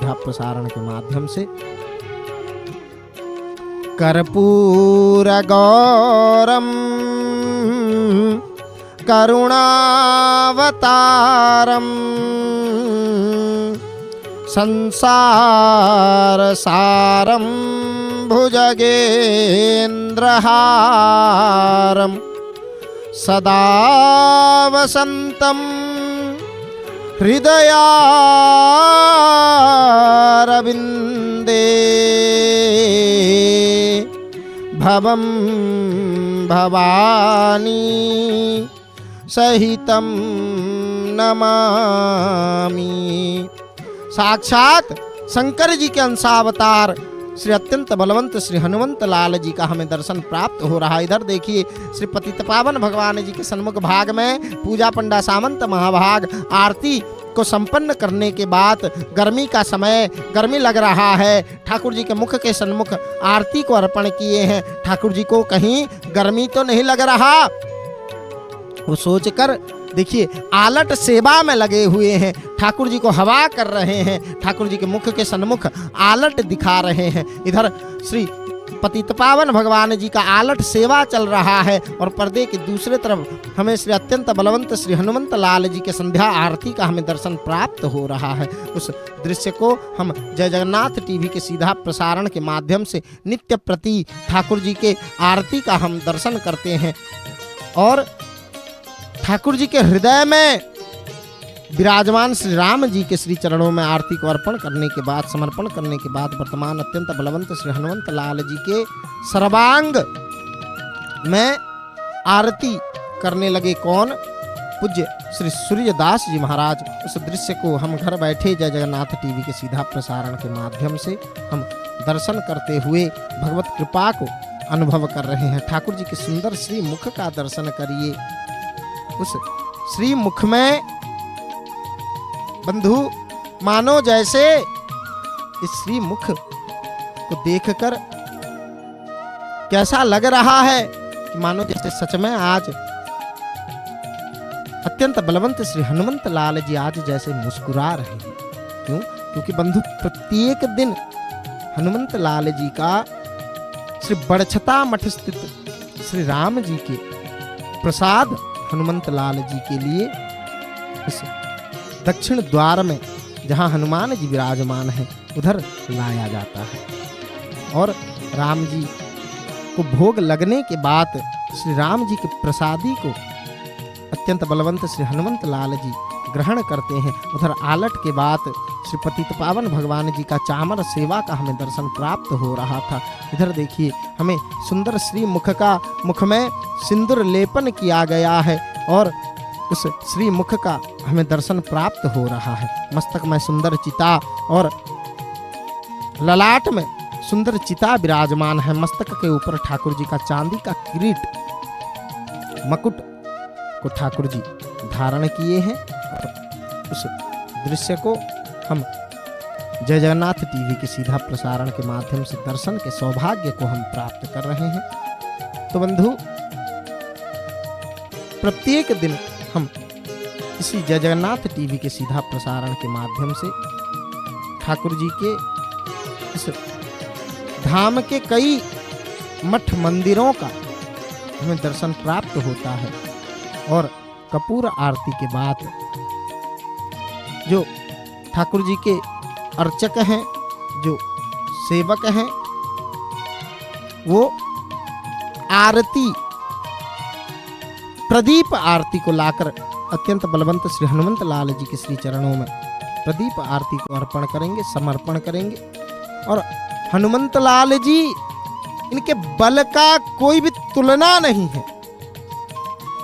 सीधा प्रसारण के माध्यम से। कर्पूरगौरम करुणावतारम संसारसारं भुजगेन्द्रहारं सदा वसन्तं हृदयारविन्दे भवं भवानी सहितं नमामि। साक्षात शंकर जी के अंशावतार श्री अत्यंत बलवंत श्री हनुमंत लाल जी का हमें दर्शन प्राप्त हो रहा है। इधर देखिए श्री पतित पावन भगवान जी के सन्मुख भाग में पूजा पंडा सामंत महाभाग आरती को संपन्न करने के बाद गर्मी का समय, गर्मी लग रहा है, ठाकुर जी के मुख के सन्मुख आरती को अर्पण किए हैं। ठाकुर जी को कहीं गर्मी तो नहीं लग रहा, वो सोचकर देखिए आलट सेवा में लगे हुए हैं, ठाकुर जी को हवा कर रहे हैं, ठाकुर जी के मुख के सन्मुख आलट दिखा रहे हैं। इधर श्री पतित पावन भगवान जी का आलट सेवा चल रहा है और पर्दे के दूसरे तरफ हमें श्री अत्यंत बलवंत श्री हनुमंत लाल जी के संध्या आरती का हमें दर्शन प्राप्त हो रहा है। उस दृश्य को हम जय जगन्नाथ टीवी के सीधा प्रसारण के माध्यम से नित्य प्रति ठाकुर जी के आरती का हम दर्शन करते हैं और ठाकुर जी के हृदय में विराजमान श्री राम जी के श्री चरणों में आरती को अर्पण करने के बाद, समर्पण करने के बाद वर्तमान अत्यंत बलवंत श्री हनुमंत लाल जी के सर्वांग में आरती करने लगे कौन? पूज्य श्री सूर्यदास जी महाराज। उस दृश्य को हम घर बैठे जय जगन्नाथ टीवी के सीधा प्रसारण के माध्यम से हम दर्शन करते हुए भगवत कृपा को अनुभव कर रहे हैं। ठाकुर जी के सुंदर श्री मुख का दर्शन करिए। उस श्री मुख में बंधु मानो जैसे इस श्री मुख को देखकर कैसा लग रहा है कि मानो जैसे सच में आज अत्यंत बलवंत श्री हनुमंत लाल जी आज जैसे मुस्कुरा रहे हैं। क्यों? क्योंकि बंधु प्रत्येक दिन हनुमंत लाल जी का श्री बड़छता मठ स्थित श्री राम जी के प्रसाद हनुमंत लाल जी के लिए इस दक्षिण द्वार में जहां हनुमान जी विराजमान हैं उधर लाया जाता है और राम जी को भोग लगने के बाद श्री राम जी के प्रसादी को अत्यंत बलवंत श्री हनुमंत लाल जी ग्रहण करते हैं। उधर आलट के बाद श्री पतित पावन भगवान जी का चामर सेवा का हमें दर्शन प्राप्त हो रहा था। इधर देखिए हमें सुंदर श्री मुख में सिंदूर लेपन किया गया है और उस श्री मुख का हमें दर्शन प्राप्त हो रहा है। मस्तक में सुंदर चिता और ललाट में सुंदर चिता विराजमान है। मस्तक के ऊपर ठाकुर जी का चांदी का किरीट मकुट को ठाकुर जी धारण किए हैं। उस दृश्य को हम जय जगन्नाथ टीवी के सीधा प्रसारण के माध्यम से दर्शन के सौभाग्य को हम प्राप्त कर रहे हैं। तो बंधु प्रत्येक दिन हम इसी जय जगन्नाथ टीवी के सीधा प्रसारण के माध्यम से ठाकुर जी के इस धाम के कई मठ मंदिरों का हमें दर्शन प्राप्त होता है और कपूर आरती के बाद जो ठाकुर जी के अर्चक हैं, जो सेवक हैं, वो आरती प्रदीप आरती को लाकर अत्यंत बलवंत श्री हनुमंत लाल जी के श्री चरणों में प्रदीप आरती को अर्पण करेंगे, समर्पण करेंगे। और हनुमंत लाल जी इनके बल का कोई भी तुलना नहीं है,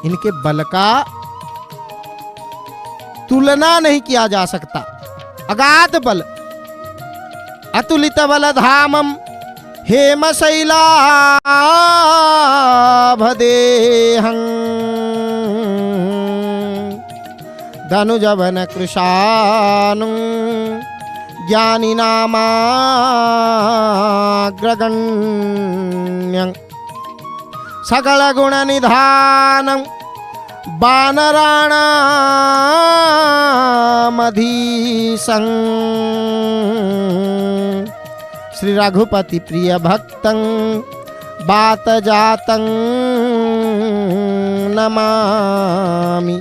इनके बल का तुलना नहीं किया जा सकता। अगाध बल, अतुलित बल धामम हेम शैलाभदेहं धनुजवन कृशानु ज्ञानिनामाग्रगण्यं सकल गुण निधानं वानराणामधीशं श्री रघुपति प्रिय भक्तं बात जातं नमामि।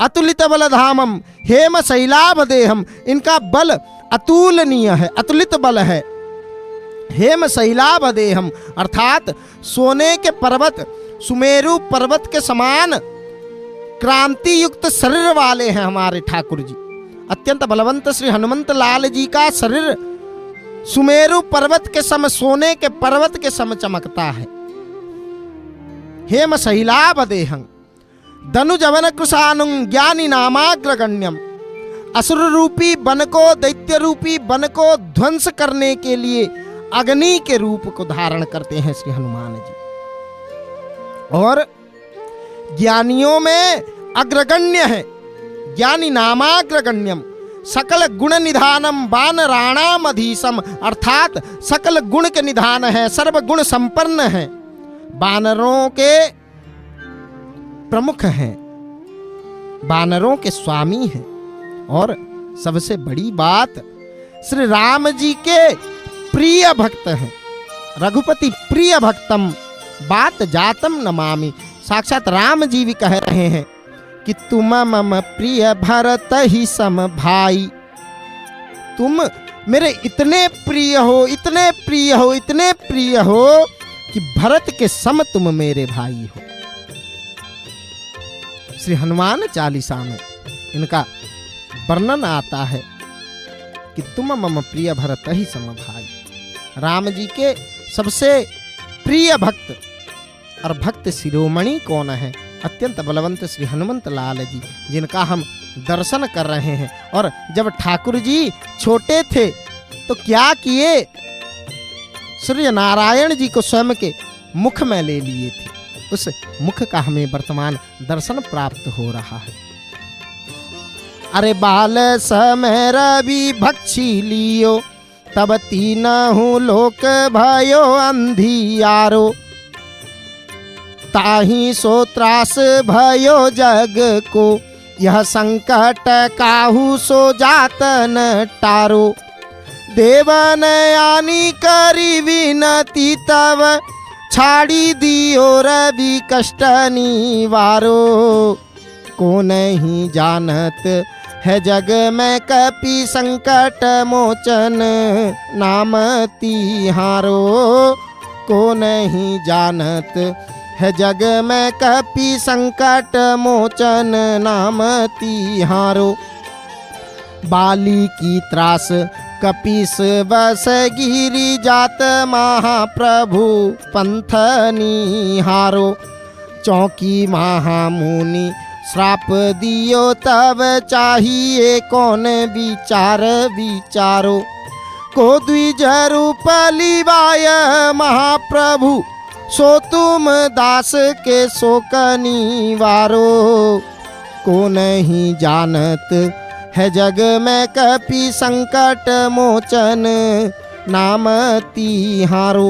अतुलित बल धामम हेम शैलाभ देहम, इनका बल अतुलनीय है, अतुलित बल है। हेम शैलाभ देहम अर्थात सोने के पर्वत, सुमेरु पर्वत के समान क्रांति युक्त शरीर वाले हैं हमारे ठाकुर जी। अत्यंत बलवंत श्री हनुमंत लाल जी का शरीर सुमेरु पर्वत के सम, सोने के पर्वत के सम चमकता है। हेम शैलाभ देहं धनुजवन कुशानुं ज्ञानी नामाग्रगण्यम, असुर रूपी वन को, दैत्य रूपी वन को ध्वंस करने के लिए अग्नि के रूप को धारण करते हैं श्री हनुमान जी। और ज्ञानियों में अग्रगण्य है, ज्ञानी नामाग्रगण्यम, सकल गुण निधानम वानराणाम अधीशम अर्थात सकल गुण के निधान है, सर्व गुण संपन्न है, वानरों के प्रमुख हैं, वानरों के स्वामी हैं। और सबसे बड़ी बात श्री राम जी के प्रिय भक्त हैं, रघुपति प्रिय भक्तम बात जातम नमामि। साक्षात राम जी भी कह रहे हैं कि तुम मम प्रिय भरत ही सम भाई, तुम मेरे इतने प्रिय हो, इतने प्रिय हो, इतने प्रिय हो कि भरत के सम तुम मेरे भाई हो। श्री हनुमान चालीसा में इनका वर्णन आता है कि तुम मम प्रिय भरत ही सम भाई। राम जी के सबसे प्रिय भक्त और भक्त शिरोमणि कौन है? अत्यंत बलवंत श्री हनुमंत लाल जी, जिनका हम दर्शन कर रहे हैं। और जब ठाकुर जी छोटे थे तो क्या किए, सूर्य नारायण जी को स्वयं के मुख में ले लिए थे। उस मुख का हमें वर्तमान दर्शन प्राप्त हो रहा है। अरे बाल समय रवि भक्षी लियो, तब तीनहु लोक भयो अंधियारो, ताही सो त्रास भयो जग को, यह संकट काहू सो जातन टारो। देवन आनी करी विनती तब, छाड़ी दियो रवि कष्ट निवारो। को नहीं जानत है जग में कपि संकट मोचन नाम तिहारो। को नहीं जानत है जग में कपि संकट मोचन नाम तिहारो। बाली की त्रास कपीस बस गिरी जात महाप्रभु पंथ निहारो। चौकी महामुनि श्राप दियो तब चाहिए कौन विचार विचारो। को द्विज रूप लिवाय महाप्रभु, सो तुम दास के शोक निवारो। को नहीं जानत है जग में कपि संकट मोचन नाम तिहारो।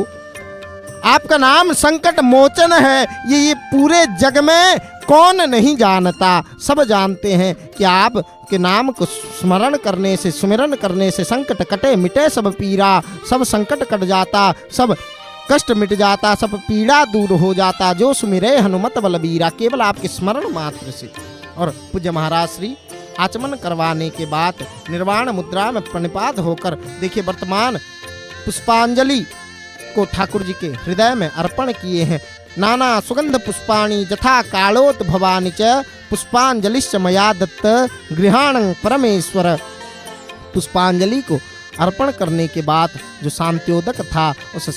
आपका नाम संकट मोचन है, ये पूरे जग में कौन नहीं जानता। सब जानते हैं कि आप के नाम को स्मरण करने से, सुमिरन करने से संकट कटे मिटे सब पीरा। सब संकट कट जाता, सब कष्ट मिट जाता, सब पीड़ा दूर हो जाता। जो सुमिरे हनुमत बलबीरा, केवल आपके स्मरण मात्र से। और पूज्य महाराज श्री आचमन करवाने के बाद निर्वाण मुद्रा में प्रणिपात होकर देखिए वर्तमान पुष्पांजलि को ठाकुर जी के हृदय में अर्पण किए हैं। नाना सुगंध पुष्पाणि जथा कालोत भवानी च, पुष्पांजलिश्च मया दत्त गृहाणं परमेश्वर। पुष्पांजलि को अर्पण करने के बाद जो शांत्योदक था, उस